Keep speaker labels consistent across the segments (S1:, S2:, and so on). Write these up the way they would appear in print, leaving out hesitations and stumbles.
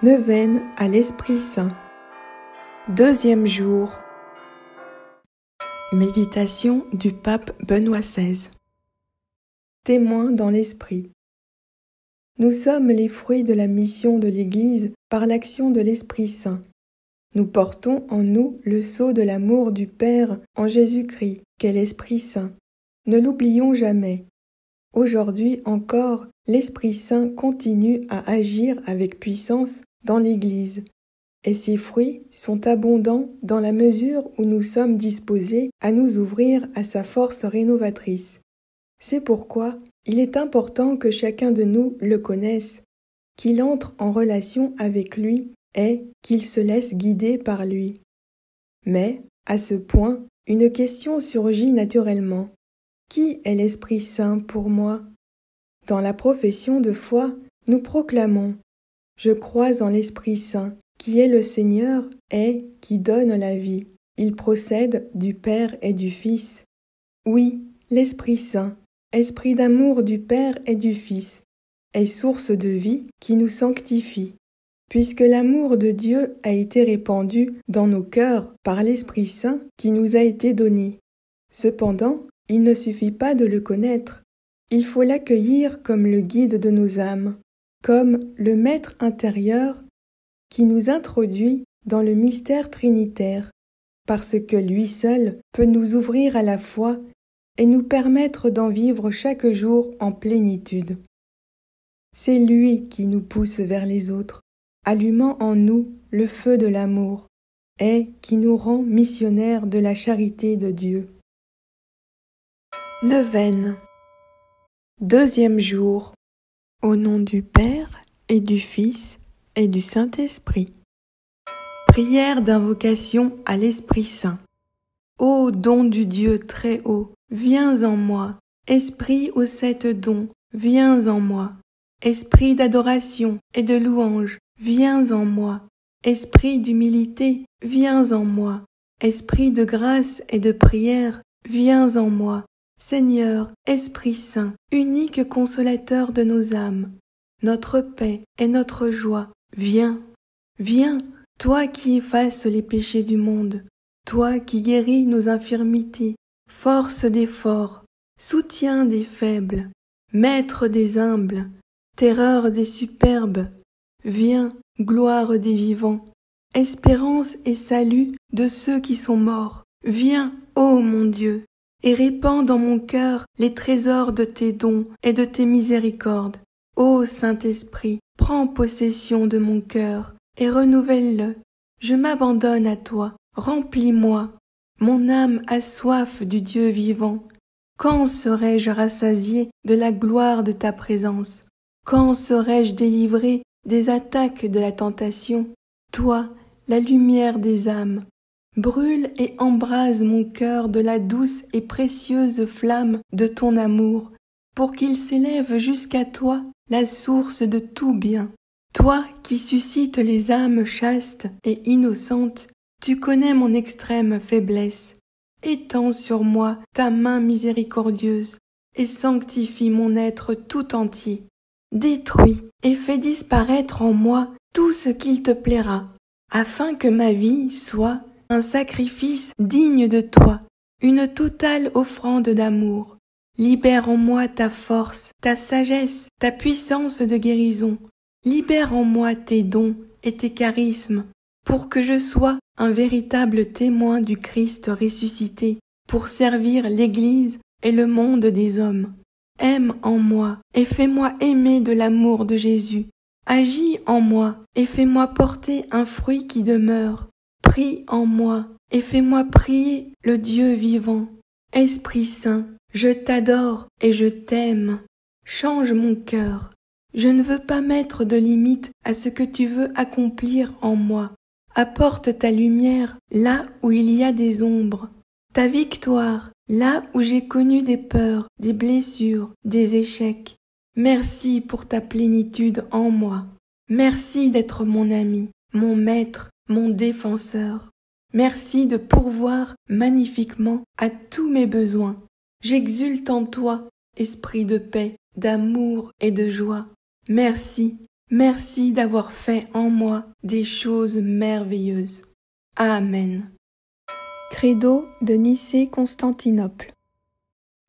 S1: Neuvaine à l'Esprit Saint. Deuxième jour. Méditation du pape Benoît XVI. Témoin dans l'Esprit. Nous sommes les fruits de la mission de l'Église par l'action de l'Esprit Saint. Nous portons en nous le sceau de l'amour du Père en Jésus-Christ, qu'est l'Esprit Saint. Ne l'oublions jamais. Aujourd'hui encore, l'Esprit Saint continue à agir avec puissance dans l'Église, et ses fruits sont abondants dans la mesure où nous sommes disposés à nous ouvrir à sa force rénovatrice. C'est pourquoi il est important que chacun de nous le connaisse, qu'il entre en relation avec lui et qu'il se laisse guider par lui. Mais, à ce point, une question surgit naturellement. Qui est l'Esprit Saint pour moi ? Dans la profession de foi, nous proclamons « Je crois en l'Esprit Saint, qui est le Seigneur et qui donne la vie. Il procède du Père et du Fils. » Oui, l'Esprit Saint, esprit d'amour du Père et du Fils, est source de vie qui nous sanctifie. Puisque l'amour de Dieu a été répandu dans nos cœurs par l'Esprit Saint qui nous a été donné. Cependant, il ne suffit pas de le connaître. Il faut l'accueillir comme le guide de nos âmes, comme le maître intérieur qui nous introduit dans le mystère trinitaire, parce que lui seul peut nous ouvrir à la foi et nous permettre d'en vivre chaque jour en plénitude. C'est lui qui nous pousse vers les autres, allumant en nous le feu de l'amour, et qui nous rend missionnaires de la charité de Dieu. Neuvaine. Deuxième jour. Au nom du Père et du Fils et du Saint-Esprit. Prière d'invocation à l'Esprit Saint. Ô don du Dieu très haut, viens en moi. Esprit aux 7 dons, viens en moi. Esprit d'adoration et de louange, viens en moi. Esprit d'humilité, viens en moi. Esprit de grâce et de prière, viens en moi. Seigneur, Esprit Saint, unique consolateur de nos âmes, notre paix et notre joie, viens, viens, toi qui effaces les péchés du monde, toi qui guéris nos infirmités, force des forts, soutien des faibles, maître des humbles, terreur des superbes, viens, gloire des vivants, espérance et salut de ceux qui sont morts, viens, ô mon Dieu, et répands dans mon cœur les trésors de tes dons et de tes miséricordes. Ô Saint-Esprit, prends possession de mon cœur et renouvelle-le. Je m'abandonne à toi, remplis-moi. Mon âme a soif du Dieu vivant. Quand serai-je rassasié de la gloire de ta présence? Quand serai-je délivré des attaques de la tentation? Toi, la lumière des âmes, brûle et embrase mon cœur de la douce et précieuse flamme de ton amour, pour qu'il s'élève jusqu'à toi, la source de tout bien. Toi qui suscites les âmes chastes et innocentes, tu connais mon extrême faiblesse. Étends sur moi ta main miséricordieuse et sanctifie mon être tout entier. Détruis et fais disparaître en moi tout ce qu'il te plaira, afin que ma vie soit un sacrifice digne de toi, une totale offrande d'amour. Libère en moi ta force, ta sagesse, ta puissance de guérison. Libère en moi tes dons et tes charismes, pour que je sois un véritable témoin du Christ ressuscité, pour servir l'Église et le monde des hommes. Aime en moi et fais-moi aimer de l'amour de Jésus. Agis en moi et fais-moi porter un fruit qui demeure. Prie en moi et fais-moi prier le Dieu vivant. Esprit Saint, je t'adore et je t'aime. Change mon cœur. Je ne veux pas mettre de limite à ce que tu veux accomplir en moi. Apporte ta lumière là où il y a des ombres, ta victoire là où j'ai connu des peurs, des blessures, des échecs. Merci pour ta plénitude en moi. Merci d'être mon ami, mon maître, mon défenseur. Merci de pourvoir magnifiquement à tous mes besoins. J'exulte en toi, esprit de paix, d'amour et de joie. Merci, Merci d'avoir fait en moi des choses merveilleuses. Amen. Credo de Nicée-Constantinople.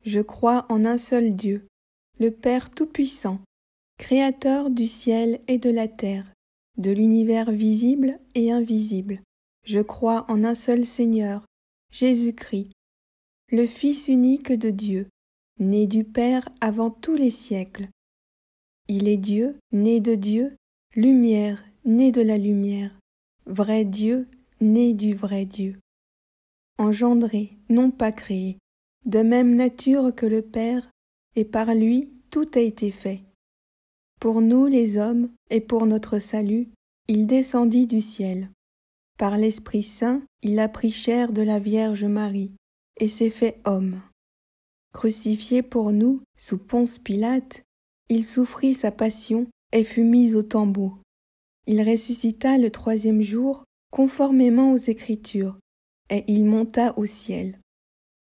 S1: Je crois en un seul Dieu, le Père Tout-Puissant, Créateur du ciel et de la terre, de l'univers visible et invisible. Je crois en un seul Seigneur, Jésus-Christ, le Fils unique de Dieu, né du Père avant tous les siècles. Il est Dieu, né de Dieu, lumière, né de la lumière, vrai Dieu, né du vrai Dieu. Engendré, non pas créé, de même nature que le Père, et par lui tout a été fait. Pour nous les hommes, et pour notre salut, il descendit du ciel. Par l'Esprit Saint, il a pris chair de la Vierge Marie, et s'est fait homme. Crucifié pour nous, sous Ponce Pilate, il souffrit sa passion et fut mis au tombeau. Il ressuscita le 3e jour, conformément aux Écritures, et il monta au ciel.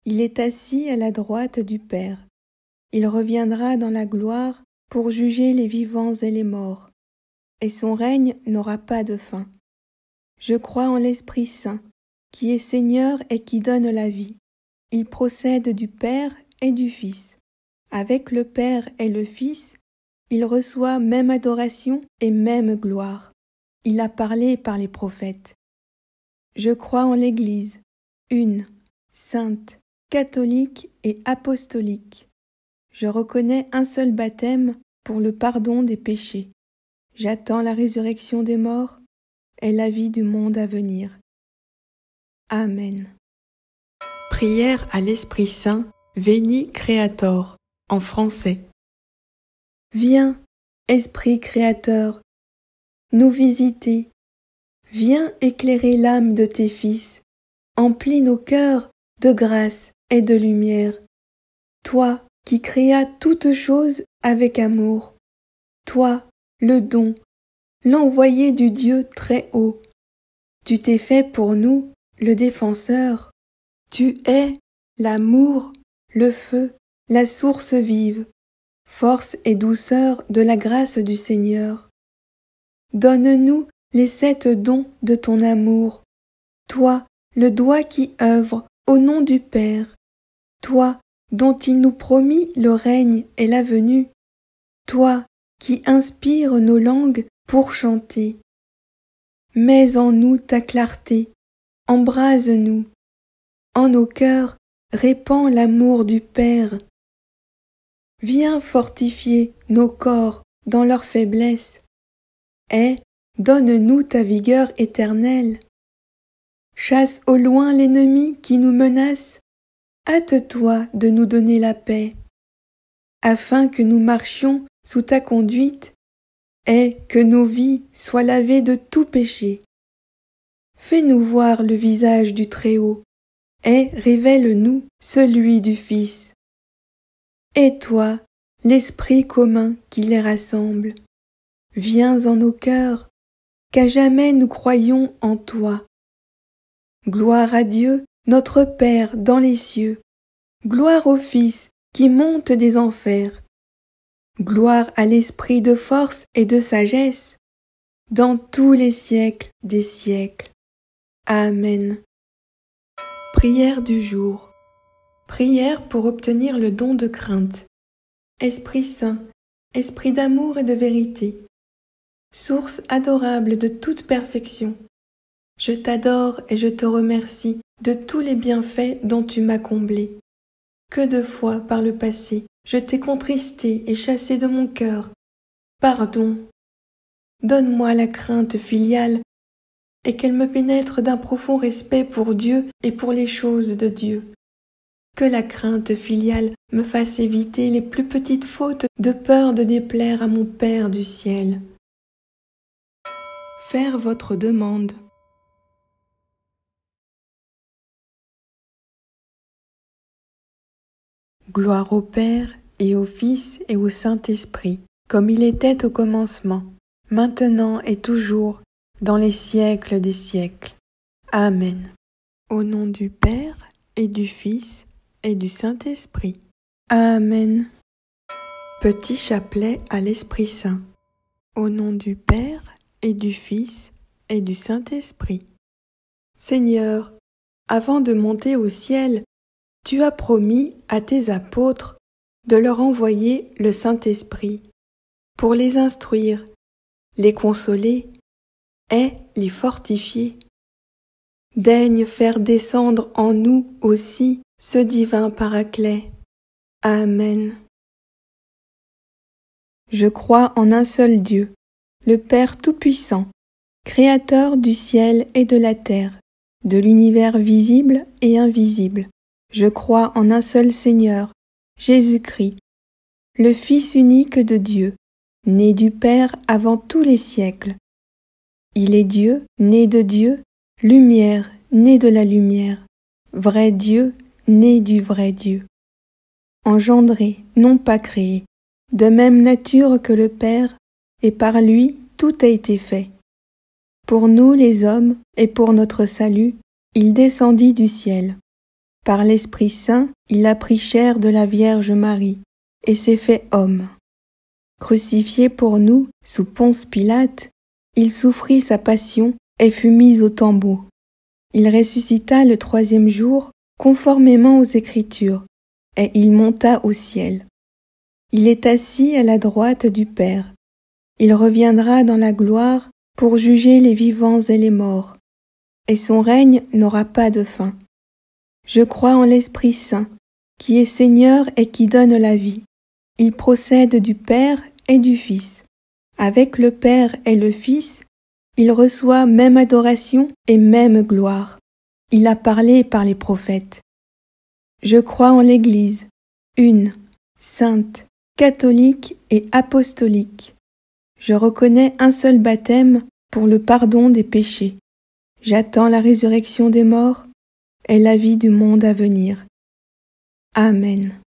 S1: Il est assis à la droite du Père. Il reviendra dans la gloire pour juger les vivants et les morts, et son règne n'aura pas de fin. Je crois en l'Esprit Saint, qui est Seigneur et qui donne la vie. Il procède du Père et du Fils. Avec le Père et le Fils, il reçoit même adoration et même gloire. Il a parlé par les prophètes. Je crois en l'Église, une, sainte, catholique et apostolique. Je reconnais un seul baptême pour le pardon des péchés. J'attends la résurrection des morts et la vie du monde à venir. Amen. Prière à l'Esprit Saint, Veni Creator, en français. Viens, Esprit Créateur, nous visiter. Viens éclairer l'âme de tes fils. Emplis nos cœurs de grâce et de lumière. Toi qui créas toutes choses avec amour. Toi, le don, l'envoyé du Dieu très haut. Tu t'es fait pour nous le défenseur. Tu es l'amour, le feu, la source vive, force et douceur de la grâce du Seigneur. Donne-nous les 7 dons de ton amour, toi, le doigt qui œuvre au nom du Père, toi, dont il nous promit le règne et la venue, toi, qui inspires nos langues pour chanter. Mets en nous ta clarté, embrase-nous. En nos cœurs, répands l'amour du Père. Viens fortifier nos corps dans leur faiblesse, et donne-nous ta vigueur éternelle. Chasse au loin l'ennemi qui nous menace, hâte-toi de nous donner la paix, afin que nous marchions sous ta conduite, et que nos vies soient lavées de tout péché. Fais-nous voir le visage du Très-Haut, et révèle-nous celui du Fils. Et toi, l'Esprit commun qui les rassemble, viens en nos cœurs, qu'à jamais nous croyons en toi. Gloire à Dieu, notre Père dans les cieux, gloire au Fils qui monte des enfers, gloire à l'Esprit de force et de sagesse, dans tous les siècles des siècles. Amen. Prière du jour. Prière pour obtenir le don de crainte. Esprit Saint, Esprit d'amour et de vérité, source adorable de toute perfection, je t'adore et je te remercie de tous les bienfaits dont tu m'as comblé. Que de fois par le passé, je t'ai contristé et chassé de mon cœur. Pardon. Donne-moi la crainte filiale et qu'elle me pénètre d'un profond respect pour Dieu et pour les choses de Dieu. Que la crainte filiale me fasse éviter les plus petites fautes de peur de déplaire à mon Père du ciel. Faire votre demande. Gloire au Père et au Fils et au Saint-Esprit, comme il était au commencement, maintenant et toujours, dans les siècles des siècles. Amen. Au nom du Père et du Fils et du Saint-Esprit. Amen. Petit chapelet à l'Esprit Saint. Au nom du Père et du Fils et du Saint-Esprit. Seigneur, avant de monter au ciel, tu as promis à tes apôtres de leur envoyer le Saint-Esprit pour les instruire, les consoler et les fortifier. Daigne faire descendre en nous aussi ce divin Paraclet. Amen. Je crois en un seul Dieu, le Père Tout-Puissant, Créateur du ciel et de la terre, de l'univers visible et invisible. Je crois en un seul Seigneur, Jésus-Christ, le Fils unique de Dieu, né du Père avant tous les siècles. Il est Dieu, né de Dieu, lumière, né de la lumière, vrai Dieu, né du vrai Dieu. Engendré, non pas créé, de même nature que le Père, et par lui tout a été fait. Pour nous les hommes, et pour notre salut, il descendit du ciel. Par l'Esprit Saint, il a pris chair de la Vierge Marie, et s'est fait homme. Crucifié pour nous, sous Ponce Pilate, il souffrit sa passion et fut mis au tombeau. Il ressuscita le 3e jour, conformément aux Écritures, et il monta au ciel. Il est assis à la droite du Père. Il reviendra dans la gloire pour juger les vivants et les morts, et son règne n'aura pas de fin. Je crois en l'Esprit Saint, qui est Seigneur et qui donne la vie. Il procède du Père et du Fils. Avec le Père et le Fils, il reçoit même adoration et même gloire. Il a parlé par les prophètes. Je crois en l'Église, une, sainte, catholique et apostolique. Je reconnais un seul baptême pour le pardon des péchés. J'attends la résurrection des morts et la vie du monde à venir. Amen.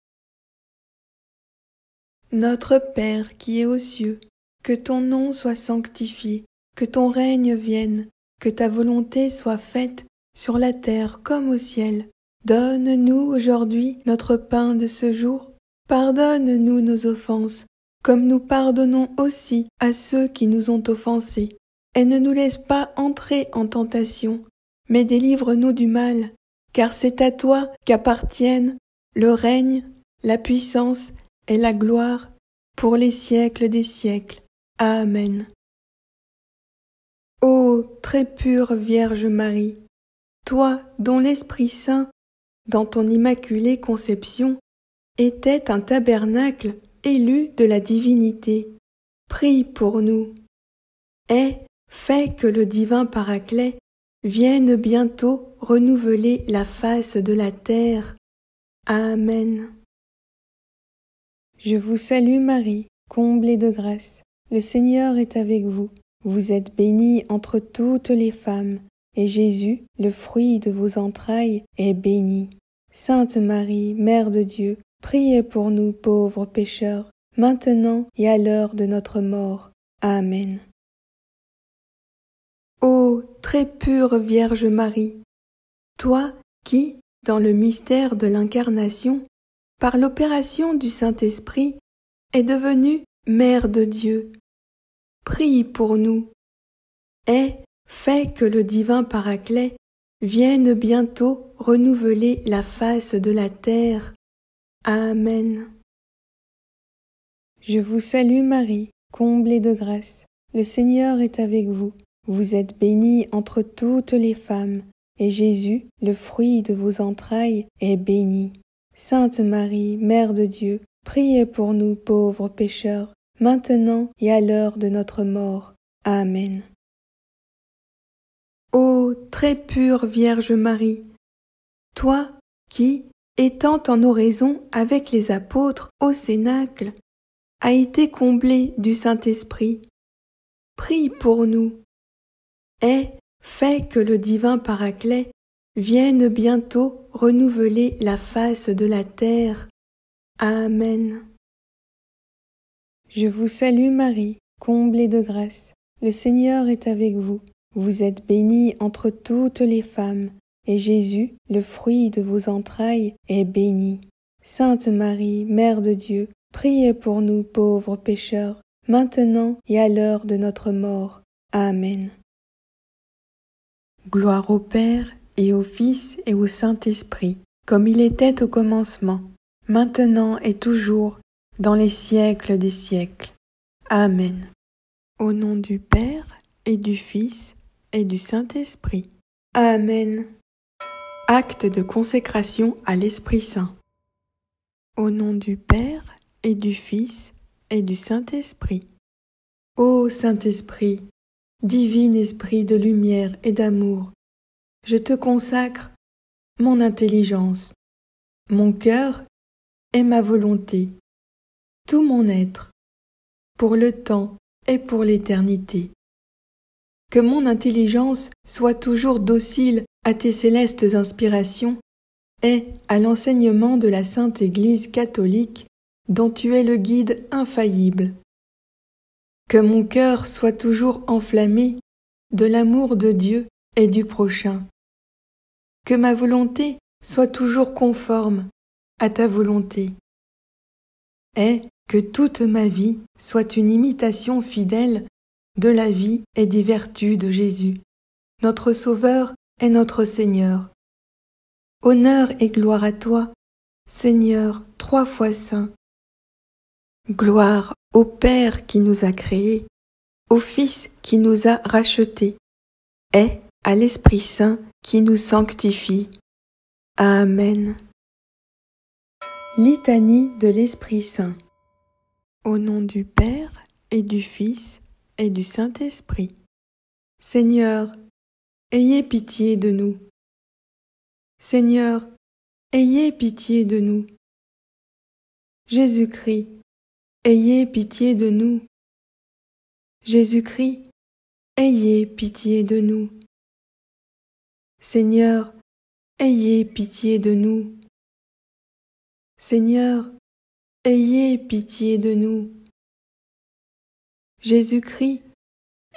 S1: Notre Père qui es aux cieux, que ton nom soit sanctifié, que ton règne vienne, que ta volonté soit faite sur la terre comme au ciel. Donne-nous aujourd'hui notre pain de ce jour. Pardonne-nous nos offenses, comme nous pardonnons aussi à ceux qui nous ont offensés. Et ne nous laisse pas entrer en tentation, mais délivre-nous du mal, car c'est à toi qu'appartiennent le règne, la puissance et la gloire pour les siècles des siècles. Amen. Ô très pure Vierge Marie, toi dont l'Esprit Saint, dans ton immaculée conception, était un tabernacle élu de la divinité, prie pour nous. Et fais que le divin Paraclet vienne bientôt renouveler la face de la terre. Amen. Je vous salue Marie, comblée de grâce. Le Seigneur est avec vous. Vous êtes bénie entre toutes les femmes, et Jésus, le fruit de vos entrailles, est béni. Sainte Marie, Mère de Dieu, priez pour nous pauvres pécheurs, maintenant et à l'heure de notre mort. Amen. Ô très pure Vierge Marie, toi qui, dans le mystère de l'Incarnation, par l'opération du Saint-Esprit, es devenue Mère de Dieu, prie pour nous, et fais que le divin Paraclet vienne bientôt renouveler la face de la terre. Amen. Je vous salue Marie, comblée de grâce. Le Seigneur est avec vous. Vous êtes bénie entre toutes les femmes, et Jésus, le fruit de vos entrailles, est béni. Sainte Marie, Mère de Dieu, priez pour nous pauvres pécheurs, maintenant et à l'heure de notre mort. Amen. Ô très pure Vierge Marie, toi qui, étant en oraison avec les apôtres au Cénacle, as été comblée du Saint-Esprit, prie pour nous, et fais que le divin Paraclet vienne bientôt renouveler la face de la terre. Amen. Je vous salue Marie, comblée de grâce. Le Seigneur est avec vous. Vous êtes bénie entre toutes les femmes, et Jésus, le fruit de vos entrailles, est béni. Sainte Marie, Mère de Dieu, priez pour nous pauvres pécheurs, maintenant et à l'heure de notre mort. Amen. Gloire au Père, et au Fils, et au Saint-Esprit, comme il était au commencement, maintenant et toujours, dans les siècles des siècles. Amen. Au nom du Père, et du Fils, et du Saint-Esprit. Amen. Acte de consécration à l'Esprit Saint. Au nom du Père, et du Fils, et du Saint-Esprit. Ô Saint-Esprit, divin esprit de lumière et d'amour, je te consacre mon intelligence, mon cœur et ma volonté, tout mon être, pour le temps et pour l'éternité. Que mon intelligence soit toujours docile à tes célestes inspirations et à l'enseignement de la Sainte Église catholique dont tu es le guide infaillible. Que mon cœur soit toujours enflammé de l'amour de Dieu et du prochain. Que ma volonté soit toujours conforme à ta volonté. Et que toute ma vie soit une imitation fidèle de la vie et des vertus de Jésus, notre Sauveur et notre Seigneur. Honneur et gloire à toi, Seigneur, 3 fois saint. Gloire au Père qui nous a créés, au Fils qui nous a rachetés, et à l'Esprit Saint qui nous sanctifie. Amen. Litanie de l'Esprit Saint. Au nom du Père, et du Fils, et du Saint-Esprit. Seigneur, ayez pitié de nous. Seigneur, ayez pitié de nous. Jésus-Christ, ayez pitié de nous. Jésus-Christ, ayez pitié de nous. Seigneur, ayez pitié de nous. Seigneur, ayez pitié de nous. Jésus-Christ,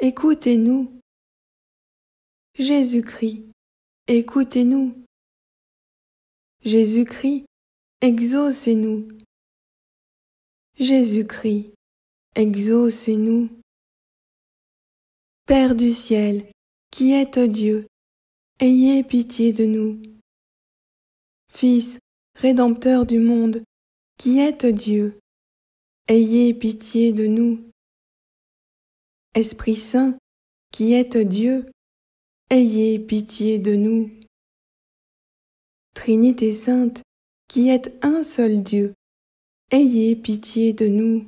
S1: écoutez-nous. Jésus-Christ, écoutez-nous. Jésus-Christ, exaucez-nous. Jésus-Christ, exaucez-nous. Père du ciel, qui êtes Dieu, ayez pitié de nous. Fils, Rédempteur du monde, qui êtes Dieu, ayez pitié de nous. Esprit Saint, qui êtes Dieu, ayez pitié de nous. Trinité Sainte, qui êtes un seul Dieu, ayez pitié de nous.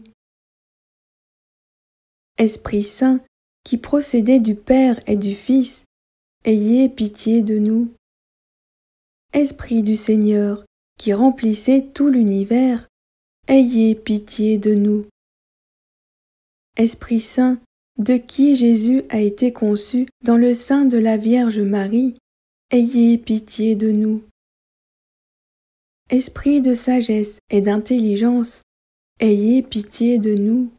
S1: Esprit Saint, qui procédez du Père et du Fils, ayez pitié de nous. Esprit du Seigneur, qui remplissez tout l'univers, ayez pitié de nous. Esprit Saint, de qui Jésus a été conçu dans le sein de la Vierge Marie, ayez pitié de nous. Esprit de sagesse et d'intelligence, ayez pitié de nous.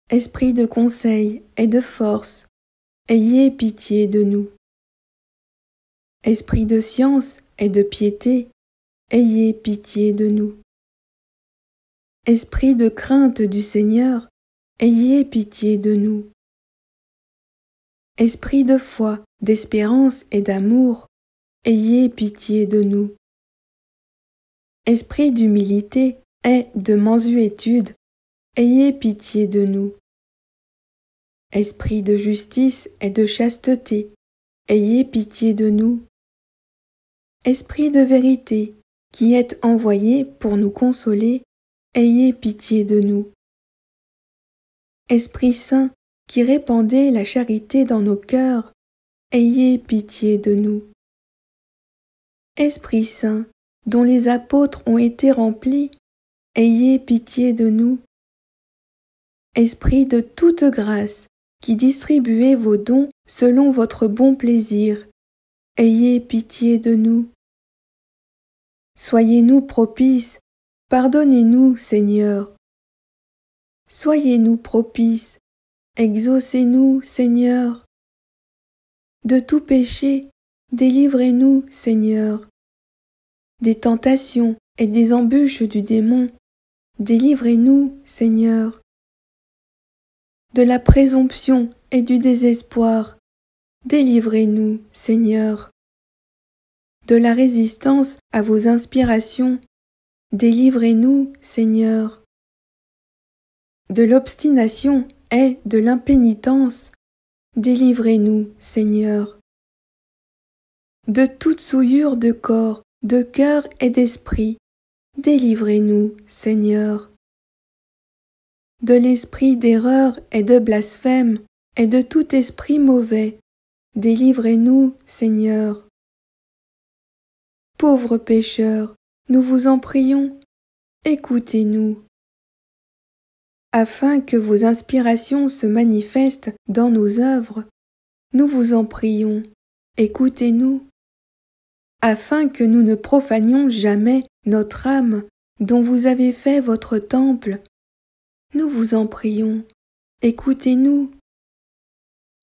S1: Esprit de conseil et de force, ayez pitié de nous. Esprit de science et de piété, ayez pitié de nous. Esprit de crainte du Seigneur, ayez pitié de nous. Esprit de foi, d'espérance et d'amour, ayez pitié de nous. Esprit d'humilité et de mansuétude, ayez pitié de nous. Esprit de justice et de chasteté, ayez pitié de nous. Esprit de vérité, qui êtes envoyé pour nous consoler, ayez pitié de nous. Esprit Saint, qui répandez la charité dans nos cœurs, ayez pitié de nous. Esprit Saint, dont les apôtres ont été remplis, ayez pitié de nous. Esprit de toute grâce, qui distribuez vos dons selon votre bon plaisir, ayez pitié de nous. Soyez-nous propices, pardonnez-nous, Seigneur. Soyez-nous propices, exaucez-nous, Seigneur. De tout péché, délivrez-nous, Seigneur. Des tentations et des embûches du démon, délivrez-nous, Seigneur. de la présomption et du désespoir. Délivrez-nous, Seigneur. De la résistance à vos inspirations. Délivrez-nous, Seigneur. De l'obstination et de l'impénitence. Délivrez-nous, Seigneur. De toute souillure de corps, de cœur et d'esprit. Délivrez-nous, Seigneur. De l'esprit d'erreur et de blasphème, et de tout esprit mauvais. Délivrez-nous, Seigneur. Pauvres pécheurs, nous vous en prions, écoutez-nous. Afin que vos inspirations se manifestent dans nos œuvres, nous vous en prions, écoutez-nous. Afin que nous ne profanions jamais notre âme dont vous avez fait votre temple, nous vous en prions, écoutez-nous.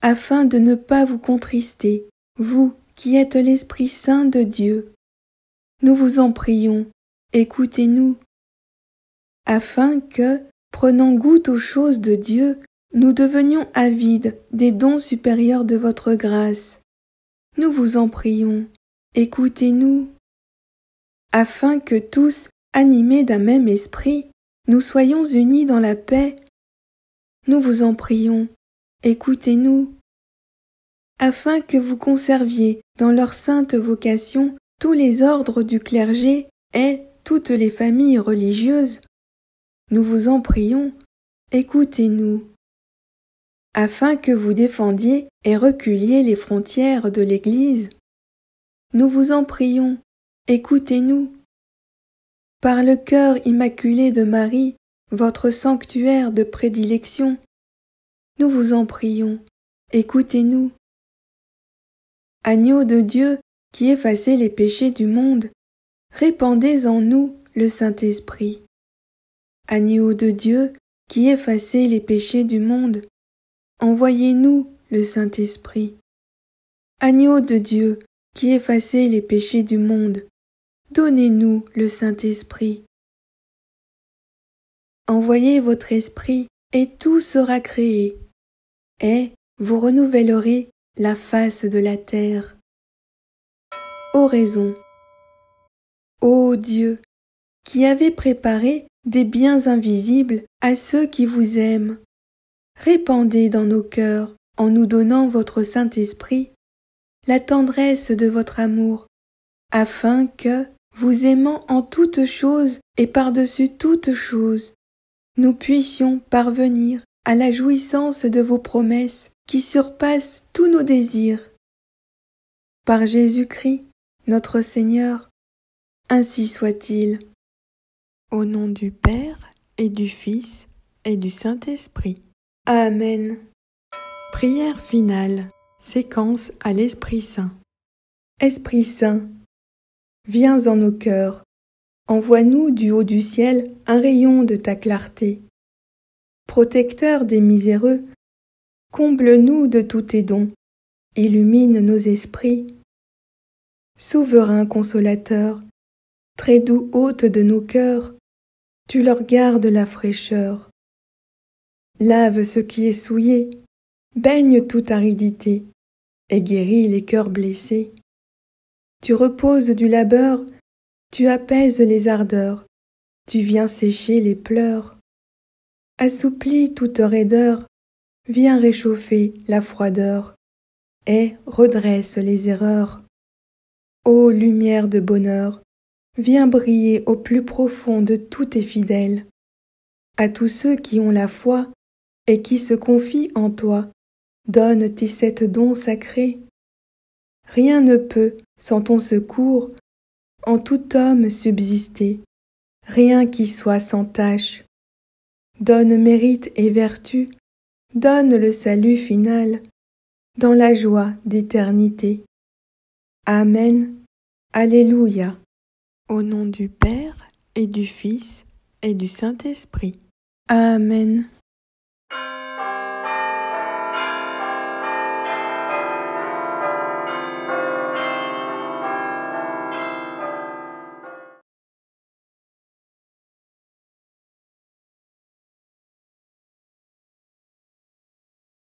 S1: Afin de ne pas vous contrister, vous qui êtes l'Esprit Saint de Dieu, nous vous en prions, écoutez-nous. Afin que, prenant goût aux choses de Dieu, nous devenions avides des dons supérieurs de votre grâce. Nous vous en prions, écoutez-nous. Afin que tous, animés d'un même esprit, nous soyons unis dans la paix. Nous vous en prions, écoutez-nous. Afin que vous conserviez dans leur sainte vocation tous les ordres du clergé et toutes les familles religieuses, nous vous en prions, écoutez-nous. Afin que vous défendiez et reculiez les frontières de l'Église, nous vous en prions, écoutez-nous. Par le cœur immaculé de Marie, votre sanctuaire de prédilection, nous vous en prions, écoutez-nous. Agneau de Dieu qui effacez les péchés du monde, répandez en nous le Saint-Esprit. Agneau de Dieu qui effacez les péchés du monde, envoyez-nous le Saint-Esprit. Agneau de Dieu qui effacez les péchés du monde, donnez-nous le Saint-Esprit. Envoyez votre esprit et tout sera créé, et vous renouvellerez la face de la terre. Oraison. Ô Dieu, qui avez préparé des biens invisibles à ceux qui vous aiment, répandez dans nos cœurs, en nous donnant votre Saint-Esprit, la tendresse de votre amour, afin que, vous aimant en toutes choses et par-dessus toutes choses, nous puissions parvenir à la jouissance de vos promesses qui surpassent tous nos désirs. Par Jésus-Christ, notre Seigneur, ainsi soit-il. Au nom du Père et du Fils et du Saint-Esprit. Amen. Prière finale. Séquence à l'Esprit Saint. Esprit Saint, viens en nos cœurs. Envoie-nous du haut du ciel un rayon de ta clarté. Protecteur des miséreux, comble-nous de tous tes dons, illumine nos esprits. Souverain consolateur, très doux hôte de nos cœurs, tu leur gardes la fraîcheur. Lave ce qui est souillé, baigne toute aridité, et guéris les cœurs blessés. Tu reposes du labeur, tu apaises les ardeurs, tu viens sécher les pleurs. Assouplis toute raideur, viens réchauffer la froideur, et redresse les erreurs. Ô lumière de bonheur, viens briller au plus profond de tous tes fidèles. À tous ceux qui ont la foi et qui se confient en toi, donne tes 7 dons sacrés. Rien ne peut, sans ton secours, en tout homme subsister, rien qui soit sans tache. Donne mérite et vertu, donne le salut final, dans la joie d'éternité. Amen. Alléluia. Au nom du Père et du Fils et du Saint-Esprit. Amen.